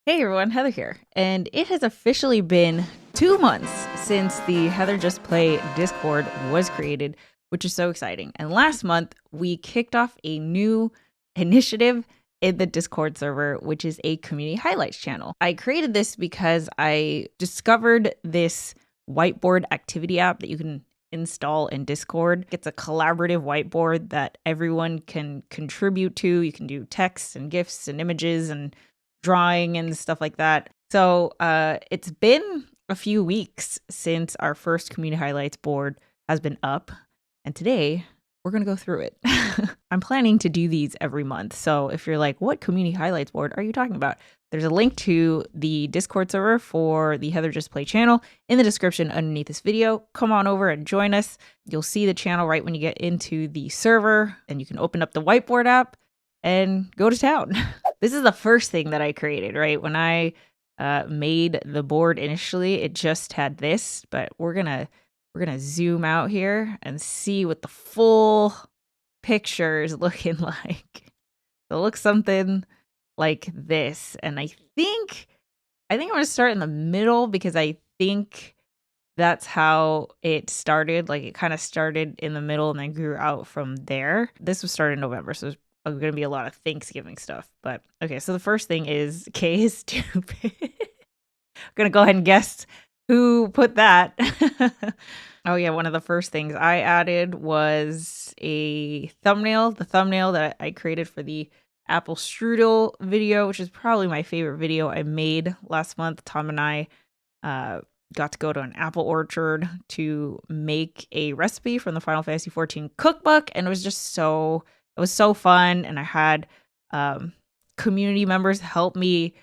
Hey everyone, Heather here. And it has officially been 2 months since the Heather Just Play Discord was created, which is so exciting. And last month, we kicked off a new initiative in the Discord server, which is a community highlights channel. I created this because I discovered this whiteboard activity app that you can install in Discord. It's a collaborative whiteboard that everyone can contribute to. You can do text and GIFs and images and drawing and stuff like that. So it's been a few weeks since our first community highlights board has been up. And today we're going to go through it. I'm planning to do these every month. So if you're like, what community highlights board are you talking about? There's a link to the Discord server for the Heather Just Play channel in the description underneath this video. Come on over and join us. You'll see the channel right when you get into the server, and you can open up the whiteboard app and go to town. This is the first thing that I created, right? When I made the board initially, it just had this, but we're gonna zoom out here and see what the full picture is looking like. So it looks something like this, and I think I'm gonna start in the middle because I think that's how it started. Like it kind of started in the middle and then grew out from there. This was started in November, so going to be a lot of Thanksgiving stuff. But okay, so the first thing is K is stupid. I'm going to go ahead and guess who put that. Oh yeah, one of the first things I added was a thumbnail. The thumbnail that I created for the apple strudel video, which is probably my favorite video I made last month. Tom and I got to go to an apple orchard to make a recipe from the Final Fantasy XIV cookbook, and it was so fun. And I had community members help me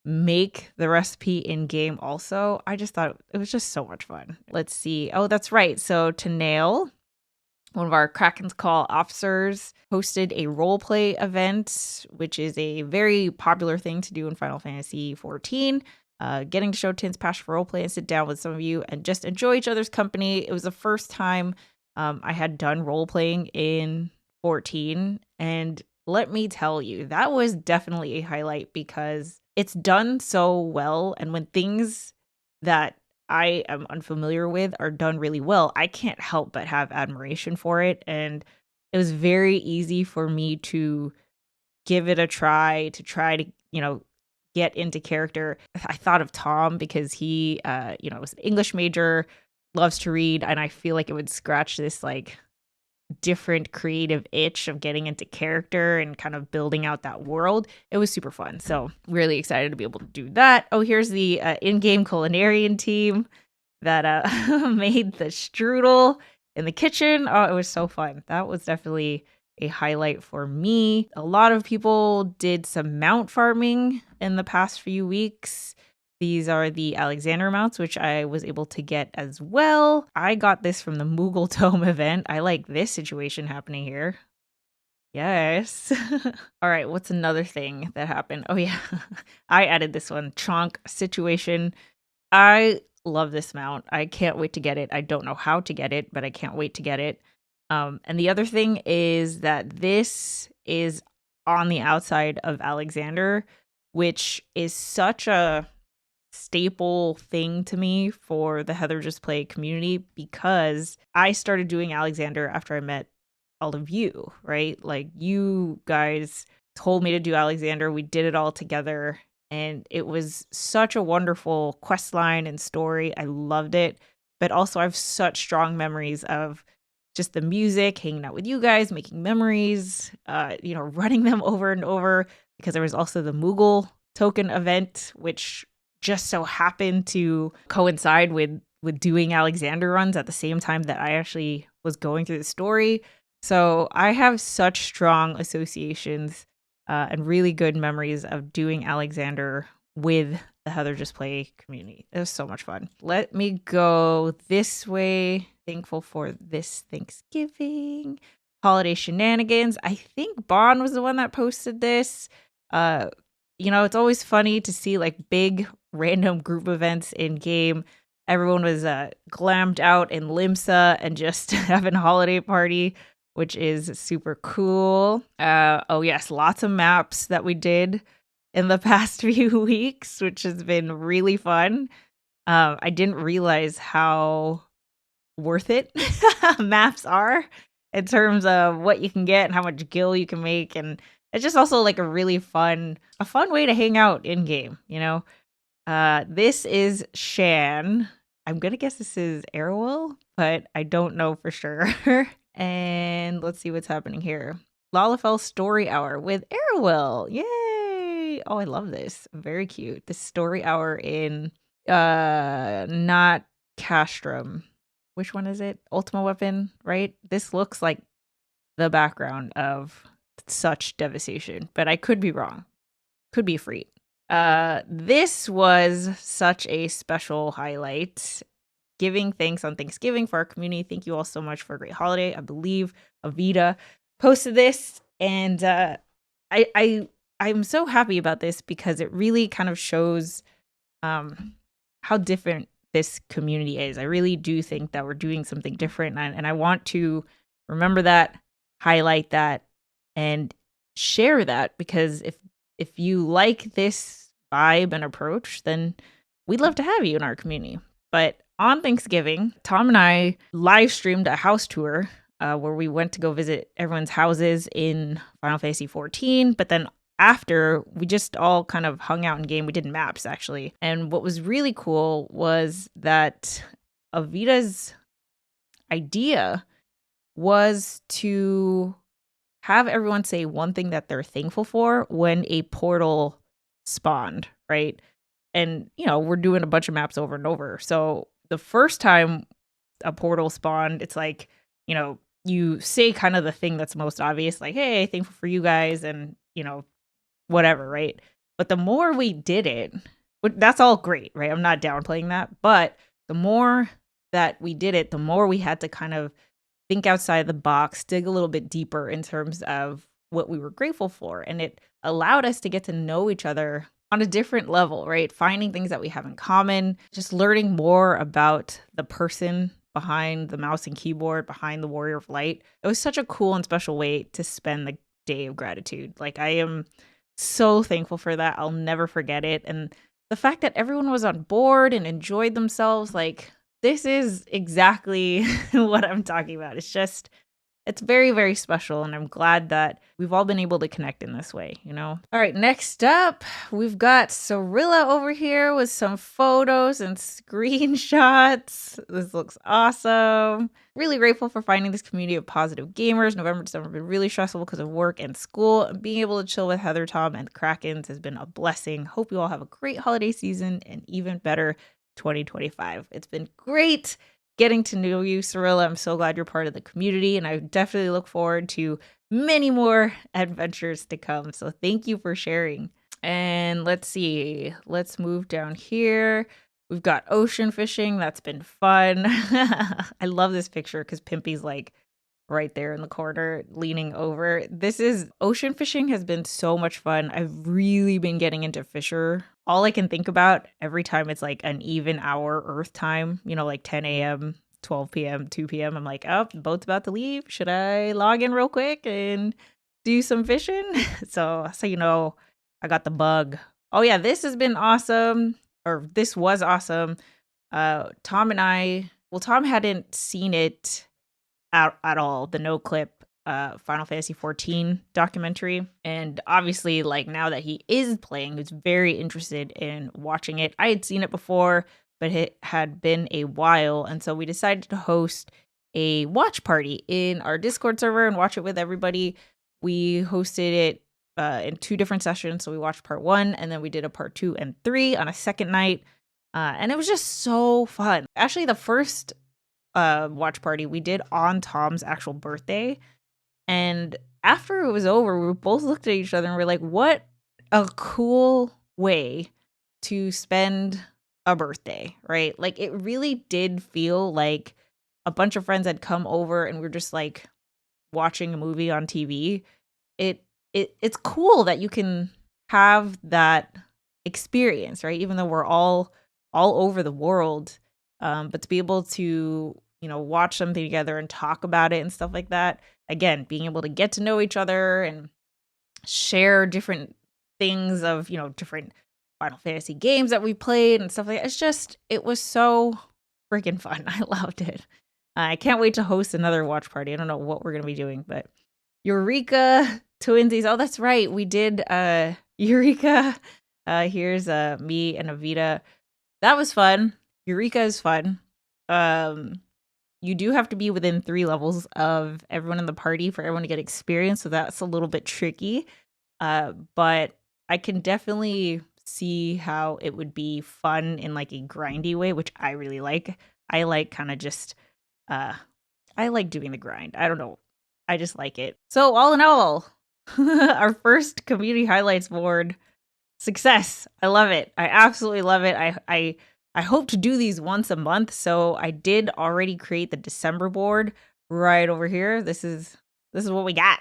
make the recipe in game also. I just thought it was just so much fun. Let's see. Oh, that's right. So Nail, one of our Kraken's Call officers, hosted a roleplay event, which is a very popular thing to do in Final Fantasy XIV. Getting to show Tin's passion for roleplay and sit down with some of you and just enjoy each other's company. It was the first time I had done roleplaying in 14, and let me tell you, that was definitely a highlight because it's done so well, and when things that I am unfamiliar with are done really well, I can't help but have admiration for it. And it was very easy for me to give it a try to get into character. I thought of Tom because he was an English major, loves to read, and I feel like it would scratch this like different creative itch of getting into character and kind of building out that world. It was super fun. So really excited to be able to do that. Oh, here's the in-game culinarian team that made the strudel in the kitchen. Oh, it was so fun. That was definitely a highlight for me. A lot of people did some mount farming in the past few weeks. These are the Alexander mounts, which I was able to get as well. I got this from the Moogle Tome event. I like this situation happening here. Yes. All right, what's another thing that happened? Oh yeah, I added this one, Chonk situation. I love this mount. I can't wait to get it. I don't know how to get it, but I can't wait to get it. And the other thing is that this is on the outside of Alexander, which is such a staple thing to me for the Heather Just Play community because I started doing Alexander after I met all of you, right? Like you guys told me to do Alexander. We did it all together, and it was such a wonderful quest line and story. I loved it. But also I have such strong memories of just the music, hanging out with you guys, making memories, running them over and over, because there was also the Moogle token event, which just so happened to coincide with doing Alexander runs at the same time that I actually was going through the story. So I have such strong associations and really good memories of doing Alexander with the Heather Just Play community. It was so much fun. Let me go this way. Thankful for this Thanksgiving holiday shenanigans. I think Bon was the one that posted this. It's always funny to see like big random group events in game. Everyone was glammed out in Limsa and just having a holiday party, which is super cool. Oh yes, lots of maps that we did. in the past few weeks, which has been really fun. I didn't realize how worth it maps are in terms of what you can get and how much gil you can make, and it's just also like a fun way to hang out in game, you know. This is Shan. I'm gonna guess this is Arowell, but I don't know for sure. And let's see what's happening here. Lalafell Story Hour with Arowell. Yay! Oh, I love this. Very cute. This story hour in not Castrum. Which one is it? Ultima Weapon, right? This looks like the background of such devastation, but I could be wrong. Could be free. This was such a special highlight. Giving thanks on Thanksgiving for our community. Thank you all so much for a great holiday. I believe Avita posted this, and I'm so happy about this because it really kind of shows how different this community is. I really do think that we're doing something different, and I want to remember that, highlight that, and share that, because if you like this vibe and approach, then we'd love to have you in our community. But on Thanksgiving, Tom and I live streamed a house tour where we went to go visit everyone's houses in Final Fantasy 14. But then after, we just all kind of hung out in game. We did maps, actually. And what was really cool was that Avita's idea was to have everyone say one thing that they're thankful for when a portal spawned, right? And, you know, we're doing a bunch of maps over and over. So the first time a portal spawned, it's like, you know, you say kind of the thing that's most obvious, like, hey, thankful for you guys, and, you know, whatever, right? But the more we did it, that's all great, right? I'm not downplaying that. But the more that we did it, the more we had to kind of think outside the box, dig a little bit deeper in terms of what we were grateful for. And it allowed us to get to know each other on a different level, right? Finding things that we have in common, just learning more about the person behind the mouse and keyboard, behind the Warrior of Light. It was such a cool and special way to spend the day of gratitude. Like, I am so thankful for that. I'll never forget it. And the fact that everyone was on board and enjoyed themselves, like, this is exactly what I'm talking about. It's very, very special, and I'm glad that we've all been able to connect in this way, you know? All right, next up, we've got Cirilla over here with some photos and screenshots. This looks awesome. Really grateful for finding this community of positive gamers. November, December have been really stressful because of work and school. And being able to chill with Heather, Tom, and the Krakens has been a blessing. Hope you all have a great holiday season and even better 2025. It's been great getting to know you, Cirilla. I'm so glad you're part of the community, and I definitely look forward to many more adventures to come. So thank you for sharing. And let's see. Let's move down here. We've got ocean fishing. That's been fun. I love this picture because Pimpy's like right there in the corner leaning over. Ocean fishing has been so much fun. I've really been getting into Fisher. All I can think about every time it's like an even hour Earth time, you know, like 10 a.m., 12 p.m., 2 p.m. I'm like, oh, the boat's about to leave. Should I log in real quick and do some fishing? So you know, I got the bug. Oh yeah, this has been awesome. Or this was awesome. Tom hadn't seen it at all, the no clip Final Fantasy 14 documentary, and obviously, like, now that he is playing, he's very interested in watching it. I had seen it before, but it had been a while, and so we decided to host a watch party in our Discord server and watch it with everybody. We hosted it in 2 different sessions, so we watched part 1, and then we did a part 2 and 3 on a second night, and it was just so fun. Actually, the first watch party we did on Tom's actual birthday, and after it was over, we both looked at each other and we're like, what a cool way to spend a birthday, right? Like, it really did feel like a bunch of friends had come over and we're just like watching a movie on TV. It's cool that you can have that experience, right? Even though we're all over the world, but to be able to, you know, watch something together and talk about it and stuff like that. Again, being able to get to know each other and share different things of, you know, different Final Fantasy games that we played and stuff like that. It was so freaking fun. I loved it. I can't wait to host another watch party. I don't know what we're going to be doing, but Eureka, Twinsies. Oh, that's right. We did Eureka. Here's me and Avita. That was fun. Eureka is fun. You do have to be within 3 levels of everyone in the party for everyone to get experience, so that's a little bit tricky. But I can definitely see how it would be fun in like a grindy way, which I really like. I like kind of just I like doing the grind. I don't know. I just like it. So all in all, our first community highlights board success. I love it. I absolutely love it. I hope to do these once a month. So I did already create the December board right over here. This is what we got.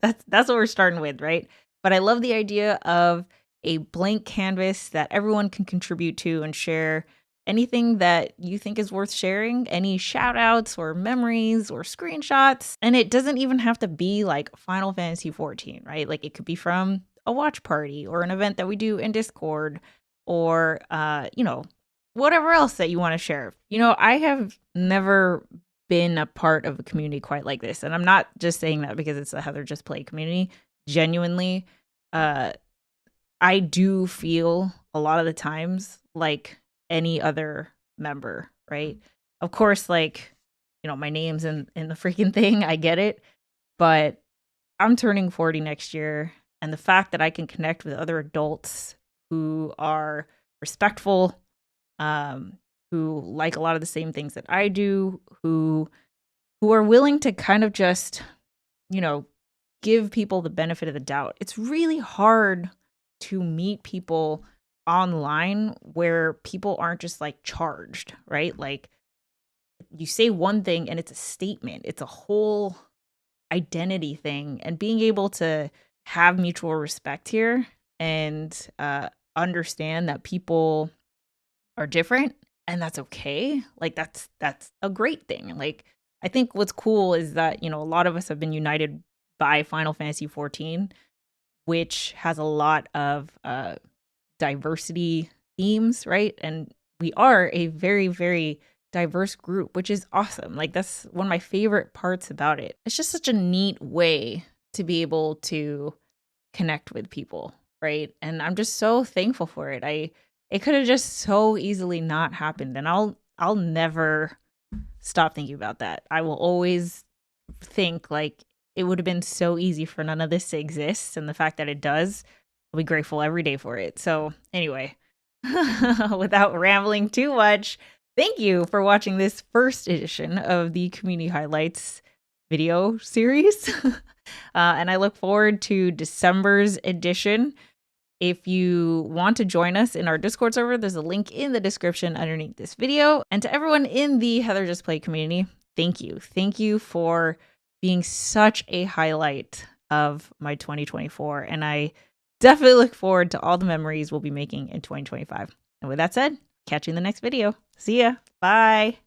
that's what we're starting with, right? But I love the idea of a blank canvas that everyone can contribute to and share anything that you think is worth sharing, any shout outs or memories or screenshots. And it doesn't even have to be like Final Fantasy 14, right? Like it could be from a watch party or an event that we do in Discord or, you know, whatever else that you want to share. You know, I have never been a part of a community quite like this. And I'm not just saying that because it's a Heather Just Play community. Genuinely, I do feel a lot of the times like any other member, right? Of course, like, you know, my name's in the freaking thing. I get it. But I'm turning 40 next year. And the fact that I can connect with other adults who are respectful, who like a lot of the same things that I do, who are willing to kind of just, you know, give people the benefit of the doubt. It's really hard to meet people online where people aren't just like charged, right? Like you say one thing and it's a statement, it's a whole identity thing, and being able to have mutual respect here and understand that people are different and that's okay. Like that's a great thing. Like I think what's cool is that, you know, a lot of us have been united by Final Fantasy 14, which has a lot of diversity themes, right? And we are a very, very diverse group, which is awesome. Like that's one of my favorite parts about it. It's just such a neat way to be able to connect with people, right? And I'm just so thankful for it. It could have just so easily not happened, and I'll never stop thinking about that. I will always think like it would have been so easy for none of this to exist, and the fact that it does, I'll be grateful every day for it. So anyway, without rambling too much, thank you for watching this first edition of the Community Highlights video series. And I look forward to December's edition. If you want to join us in our Discord server, there's a link in the description underneath this video. And to everyone in the Heather Just Play community, thank you. Thank you for being such a highlight of my 2024. And I definitely look forward to all the memories we'll be making in 2025. And with that said, catch you in the next video. See ya. Bye.